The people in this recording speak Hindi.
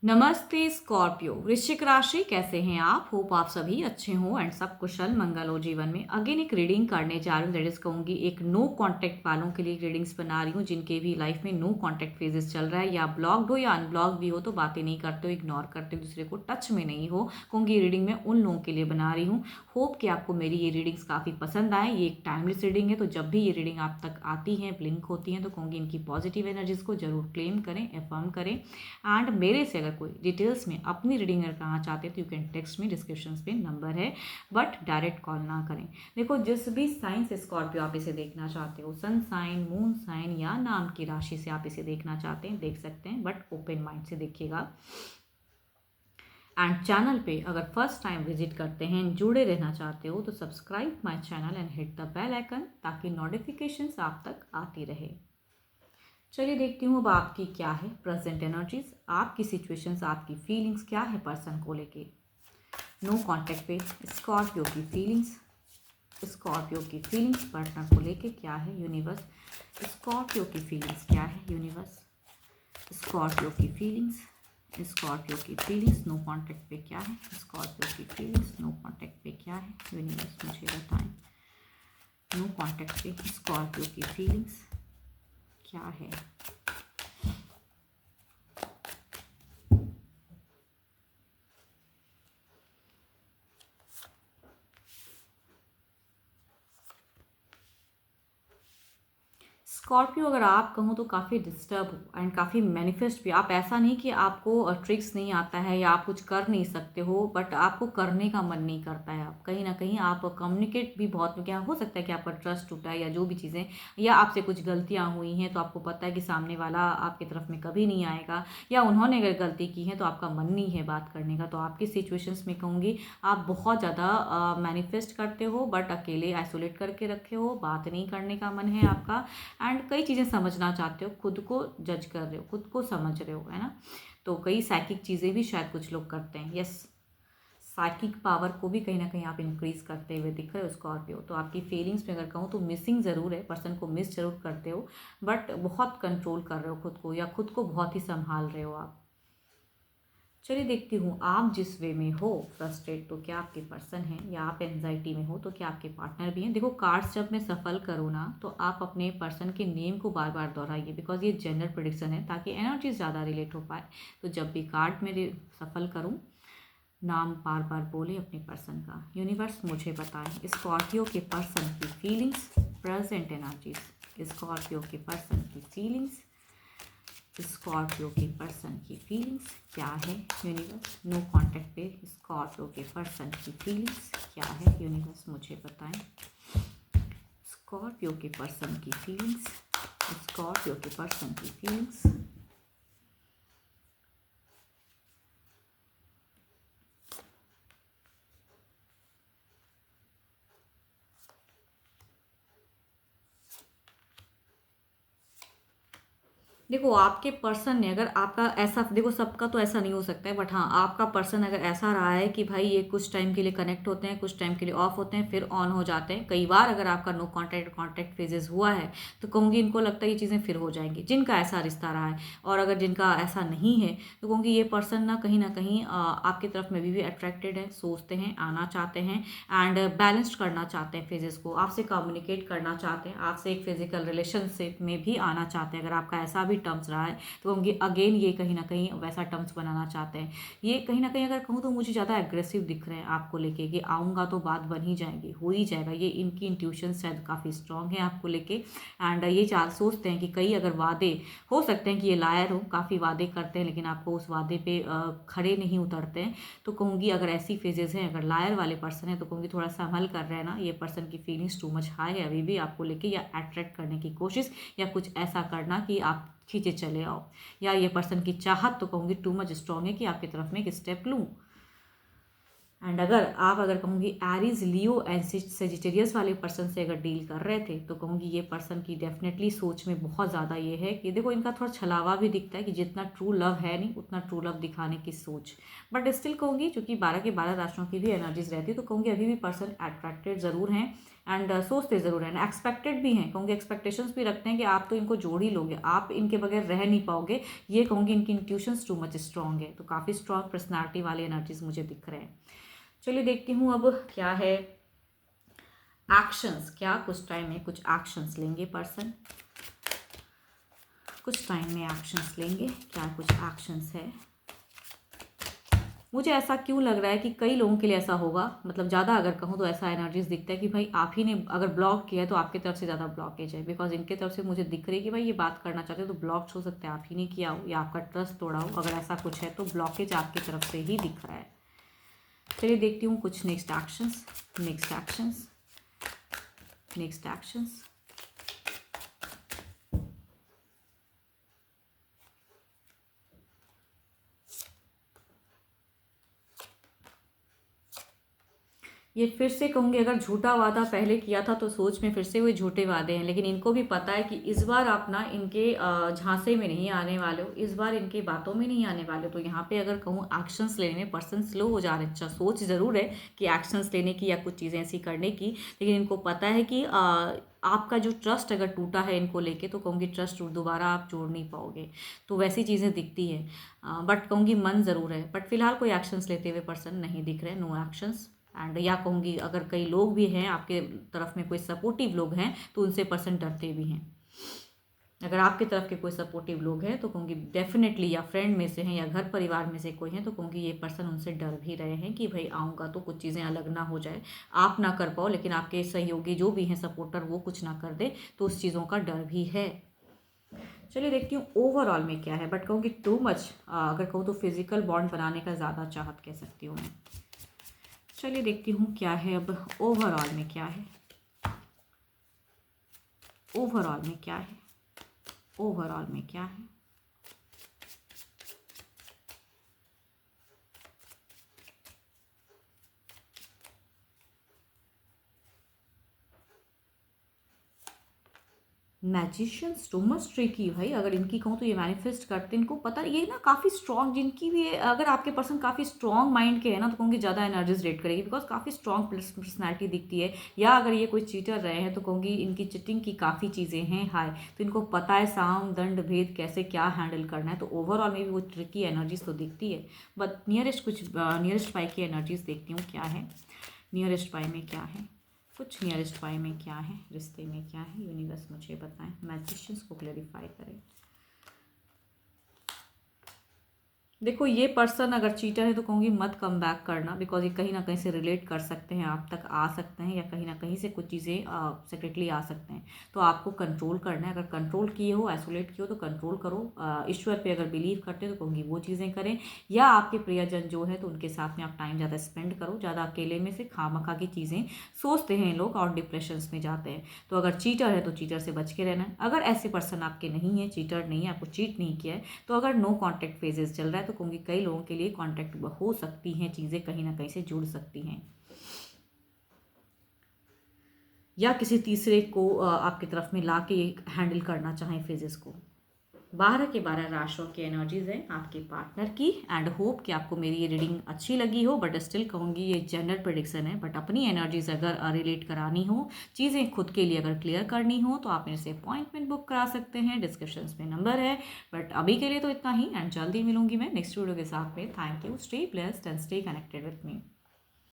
नमस्ते स्कॉर्पियो। वृश्चिक राशि, कैसे हैं आप? होप आप सभी अच्छे हो एंड सब कुशल मंगल हो जीवन में। अगेन एक रीडिंग करने जा रही हूँ, दैट इज कहूँगी एक नो कांटेक्ट वालों के लिए रीडिंग्स बना रही हूँ, जिनके भी लाइफ में नो कांटेक्ट फेजेस चल रहा है, या ब्लॉक्ड हो या अनब्लॉक्ड भी हो, तो बातें नहीं करते हो, इग्नोर करते हो, दूसरे को टच में नहीं हो। कहूँगी ये रीडिंग मैं उन लोगों के लिए बना रही हूँ। होप कि आपको मेरी ये रीडिंग्स काफ़ी पसंद आए। ये एक टाइमलेस रीडिंग है, तो जब भी ये रीडिंग आप तक आती है, ब्लिंक होती है, तो कहूँगी इनकी पॉजिटिव एनर्जीज को जरूर क्लेम करें, एफर्म करें। एंड मेरे से अगर कोई डिटेल्स में अपनी रीडिंग अगर करना चाहते हैं तो यू कैन टेक्स्ट में, डिस्क्रिप्शन पे नंबर है, बट डायरेक्ट कॉल ना करें। देखो, जिस भी साइन से स्कॉर्पियो आप इसे देखना चाहते हो, सन साइन, मून साइन या नाम की राशि से आप इसे देखना चाहते हैं, देख सकते हैं, बट ओपन माइंड से देखिएगा। एंड चैनल पे अगर फर्स्ट टाइम विजिट करते हैं, जुड़े रहना चाहते हो, तो subscribe my channel and hit the bell icon, ताकि नोटिफिकेशंस आप तक आती रहे। चलिए देखती हूँ अब आपकी क्या है प्रेजेंट एनर्जीज, आपकी सिचुएशंस, आपकी फीलिंग्स क्या है पर्सन को लेके। नो कांटेक्ट पे स्कॉर्पियो की फीलिंग्स, स्कॉर्पियो की फीलिंग्स पार्टनर को लेके क्या है यूनिवर्स। स्कॉर्पियो की फीलिंग्स क्या है यूनिवर्स। स्कॉर्पियो की फीलिंग्स, स्कॉर्पियो की फीलिंग्स नो कांटेक्ट पे क्या है। स्कॉर्पियो की फीलिंग्स नो कांटेक्ट पे क्या है यूनिवर्स, मुझे बताएं। नो कांटेक्ट पे स्कॉर्पियो की फीलिंग्स क्या है। स्कॉर्पियो, अगर आप कहूँ तो काफ़ी डिस्टर्ब हो एंड काफ़ी मैनिफेस्ट भी। आप ऐसा नहीं कि आपको ट्रिक्स नहीं आता है या आप कुछ कर नहीं सकते हो, बट आपको करने का मन नहीं करता है। आप कहीं ना कहीं आप कम्युनिकेट भी बहुत, क्या हो सकता है कि आपका ट्रस्ट टूटा है या जो भी चीज़ें, या आपसे कुछ गलतियाँ हुई हैं, तो आपको पता है कि सामने वाला आपकी तरफ में कभी नहीं आएगा, या उन्होंने अगर गलती की है तो आपका मन नहीं है बात करने का। तो आपकी सिचुएशंस में कहूँगी आप बहुत ज़्यादा मैनिफेस्ट करते हो, बट अकेले आइसोलेट करके रखे हो, बात नहीं करने का मन है आपका। एंड कई चीज़ें समझना चाहते हो, खुद को जज कर रहे हो, खुद को समझ रहे हो, है ना। तो कई साइकिक चीज़ें भी शायद कुछ लोग करते हैं। यस, साइकिक पावर को भी कहीं ना कहीं आप इंक्रीज करते हुए दिख रहे हो स्कॉर्पियो। तो आपकी फीलिंग्स में अगर कहूँ तो मिसिंग ज़रूर है, पर्सन को मिस जरूर करते हो, बट बहुत कंट्रोल कर रहे हो खुद को, या खुद को बहुत ही संभाल रहे हो आप। चलिए देखती हूँ आप जिस वे में हो फ्रस्ट्रेट, तो क्या आपके पर्सन हैं, या आप एंजाइटी में हो तो क्या आपके पार्टनर भी हैं। देखो, कार्ड्स जब मैं सफल करूँ ना, तो आप अपने पर्सन के नेम को बार बार दोहराइए, बिकॉज ये जनरल प्रिडिक्शन है, ताकि एनर्जी ज़्यादा रिलेट हो पाए। तो जब भी कार्ड मेरे सफल करूँ, नाम बार बार बोले अपने पर्सन का। यूनिवर्स मुझे बताएं स्कॉर्पियो के पर्सन की फीलिंग्स, प्रेजेंट एनर्जीज। स्कॉर्पियो के पर्सन की फीलिंग्स, स्कॉर्पियो के पर्सन की फीलिंग्स क्या है यूनिवर्स। नो कांटेक्ट पे स्कॉर्पियो के पर्सन की फीलिंग्स क्या है यूनिवर्स, मुझे बताएं। स्कॉर्पियो के पर्सन की फीलिंग्स, स्कॉर्पियो के पर्सन की फीलिंग्स। देखो, आपके पर्सन ने अगर आपका ऐसा, देखो सबका तो ऐसा नहीं हो सकता है, बट हाँ आपका पर्सन अगर ऐसा रहा है कि भाई ये कुछ टाइम के लिए कनेक्ट होते हैं, कुछ टाइम के लिए ऑफ होते हैं, फिर ऑन हो जाते हैं। कई बार अगर आपका नो कांटेक्ट कांटेक्ट फेजेस हुआ है, तो कहूँगी इनको लगता है ये चीज़ें फिर हो जाएंगी, जिनका ऐसा रिश्ता रहा है। और अगर जिनका ऐसा नहीं है, तो कहूँगी ये पर्सन ना कहीं आपकी तरफ में भी अट्रैक्टेड है, सोचते हैं, आना चाहते हैं, एंड बैलेंस्ड करना चाहते हैं फेजेस को, आपसे कम्युनिकेट करना चाहते हैं, आपसे एक फिजिकल रिलेशनशिप में भी आना चाहते हैं। अगर आपका ऐसा भी टर्म्स रहा है, तो कहूँगी अगेन ये कहीं ना कहीं वैसा टर्म्स बनाना चाहते हैं। ये कहीं ना कहीं अगर कहूँ तो मुझे ज़्यादा एग्रेसिव दिख रहे हैं आपको लेके, कि आऊँगा तो बात बन ही जाएगी, हो ही जाएगा। ये इनकी इंट्यूशन शायद काफ़ी स्ट्रांग है आपको लेके। एंड ये चाल सोचते हैं कि कई अगर वादे हो सकते हैं कि ये लायर हो, काफ़ी वादे करते हैं, लेकिन आपको उस वादे पे खड़े नहीं उतरते हैं। तो कहूँगी अगर ऐसी फेजेस हैं, अगर लायर वाले पर्सन है, तो कहूँगी थोड़ा संभल कर रहे हैं ना। ये पर्सन की फीलिंग्स टू मच हाई है अभी भी आपको लेके, या अट्रैक्ट करने की कोशिश, या कुछ ऐसा करना कि आप खींचे चले आओ, या ये पर्सन की चाहत तो कहूँगी टू मच स्ट्रांग है कि आपकी तरफ में एक स्टेप लूँ। एंड अगर कहूँगी एरीज, लियो एंड सेजिटेरियस वाले पर्सन से अगर डील कर रहे थे, तो कहूँगी ये पर्सन की डेफिनेटली सोच में बहुत ज़्यादा ये है कि देखो, इनका थोड़ा छलावा भी दिखता है कि जितना ट्रू लव है नहीं, उतना ट्रू लव दिखाने की सोच। बट स्टिल कहूँगी, चूंकि 12 के 12 राशियों की भी एनर्जीज रहती है, तो कहूँगी अभी भी पर्सन अट्रैक्टेड ज़रूर हैं। एंड सोचते ज़रूर हैं, एक्सपेक्टेड भी हैं, कहूँगी एक्सपेक्टेशंस भी रखते हैं कि आप तो इनको जोड़ ही लोगे, आप इनके बगैर रह नहीं पाओगे, ये कहूँगी इनकी इंट्यूशंस टू मच स्ट्रॉन्ग है। तो काफ़ी स्ट्रॉन्ग पर्सनालिटी वाली एनर्जीज मुझे दिख रहे हैं। चलिए देखती हूँ अब क्या है एक्शंस, क्या कुछ टाइम में कुछ एक्शंस लेंगे पर्सन, कुछ टाइम में एक्शंस लेंगे, क्या कुछ एक्शंस है। मुझे ऐसा क्यों लग रहा है कि कई लोगों के लिए ऐसा होगा, मतलब ज़्यादा अगर कहूँ तो ऐसा एनर्जीज दिखता है कि भाई आप ही ने अगर ब्लॉक किया है तो आपकी तरफ से ज़्यादा ब्लॉकेज है, बिकॉज इनके तरफ से मुझे दिख रही है कि भाई ये बात करना चाहते हो तो ब्लॉक हो सकता है आप ही ने किया हो या आपका ट्रस्ट तोड़ा हो, अगर ऐसा कुछ है तो ब्लॉकेज आपकी तरफ से ही दिख रहा है। चलिए देखती हूँ कुछ next actions, next actions, next actions. ये फिर से कहूँगी अगर झूठा वादा पहले किया था तो सोच में फिर से वो झूठे वादे हैं, लेकिन इनको भी पता है कि इस बार आप ना इनके झांसे में नहीं आने वाले हो, इस बार इनके बातों में नहीं आने वाले हो। तो यहाँ पे अगर कहूँ एक्शंस लेने में पर्सन स्लो हो जा रहे हैं, अच्छा सोच ज़रूर है कि एक्शंस लेने की या कुछ चीज़ें ऐसी करने की, लेकिन इनको पता है कि आपका जो ट्रस्ट अगर टूटा है इनको लेके तो कहूँगी ट्रस्ट दोबारा आप जोड़ नहीं पाओगे। तो वैसी चीज़ें दिखती है, बट कहूँगी मन ज़रूर है, बट फिलहाल कोई एक्शंस लेते हुए पर्सन नहीं दिख रहे, नो एक्शंस। एंड या कहूँगी अगर कई लोग भी हैं आपके तरफ में कोई सपोर्टिव लोग हैं तो उनसे पर्सन डरते भी हैं। अगर आपके तरफ के कोई सपोर्टिव लोग हैं तो कहूँगी डेफिनेटली या फ्रेंड में से हैं या घर परिवार में से कोई हैं तो कहूँगी ये पर्सन उनसे डर भी रहे हैं कि भाई आऊँगा तो कुछ चीज़ें अलग ना हो जाए, आप ना कर पाओ लेकिन आपके सहयोगी जो भी हैं सपोर्टर वो कुछ ना कर दे, तो उस चीज़ों का डर भी है। चलिए देखती हूँ ओवरऑल में क्या है, बट कहूँगी टू मच अगर कहूँ तो फिजिकल बॉन्ड बनाने का ज़्यादा चाहत कह सकती हूँ मैं। चलिए देखती हूँ क्या है अब ओवरऑल में क्या है, ओवरऑल में क्या है, ओवरऑल में क्या है। मैजिशियंस टू मच ट्रिकी भाई, अगर इनकी कहूँ तो ये मैनिफेस्ट करते हैं, इनको पता ये ना काफ़ी स्ट्रॉन्ग, जिनकी भी अगर आपके पर्सन काफ़ी स्ट्रॉन्ग माइंड के है ना तो कहूँगी ज़्यादा एनर्जीज रेट करेगी, बिकॉज काफ़ी स्ट्रॉन्ग पर्सनैलिटी दिखती है। या अगर ये कोई चीटर रहे हैं तो कहूँगी इनकी चिटिंग की काफ़ी चीज़ें हैं हाई, तो इनको पता है साम दंड भेद कैसे क्या हैंडल करना है, तो ओवरऑल में भी वो ट्रिकी एनर्जीज तो दिखती है। बट नियरेस्ट कुछ नियरेस्ट पाई की एनर्जीज देखती हूँ क्या है, नियरेस्ट पाई में क्या है, कुछ नियरेस्ट पाई में क्या है, रिश्ते में क्या है, यूनिवर्स मुझे बताएं, मैजिशियंस को क्लैरिफाई करें। देखो ये पर्सन अगर चीटर है तो कहूँगी मत कम बैक करना, बिकॉज ये कहीं ना कहीं से रिलेट कर सकते हैं, आप तक आ सकते हैं या कहीं ना कहीं से कुछ चीज़ें सेक्रेटली आ सकते हैं, तो आपको कंट्रोल करना है। अगर कंट्रोल किए हो, आइसोलेट किए हो तो कंट्रोल करो। ईश्वर पे अगर बिलीव करते हो तो कहूँगी वो चीज़ें करें, या आपके प्रियजन जो है तो उनके साथ में आप टाइम ज़्यादा स्पेंड करो। ज़्यादा अकेले में से खामखा की चीज़ें सोचते हैं लोग और डिप्रेशंस में जाते हैं, तो अगर चीटर है तो चीटर से बच के रहना है। अगर ऐसे पर्सन आपके नहीं है, चीटर नहीं है, आपको चीट नहीं किया है, तो अगर नो कॉन्टैक्ट फेजेस चल रहा है तो कहूँगी कई लोगों के लिए कॉन्टैक्ट हो सकती हैं, चीज़ें कहीं ना कहीं से जुड़ सकती हैं, या किसी तीसरे को आपकी तरफ में ला के हैंडल करना चाहें फेजेस को। 12 के 12 राशियों की एनर्जीज हैं आपके पार्टनर की, एंड होप कि आपको मेरी ये रीडिंग अच्छी लगी हो, बट स्टिल कहूँगी ये जनरल प्रेडिक्शन है, बट अपनी एनर्जीज अगर रिलेट करानी हो, चीज़ें खुद के लिए अगर क्लियर करनी हो तो आप मेरे से अपॉइंटमेंट बुक करा सकते हैं, डिस्क्रिप्शन में नंबर है। बट अभी के लिए तो इतना ही, एंड जल्दी मिलूंगी मैं नेक्स्ट वीडियो के साथ में। Thank you, stay blessed and stay connected with me.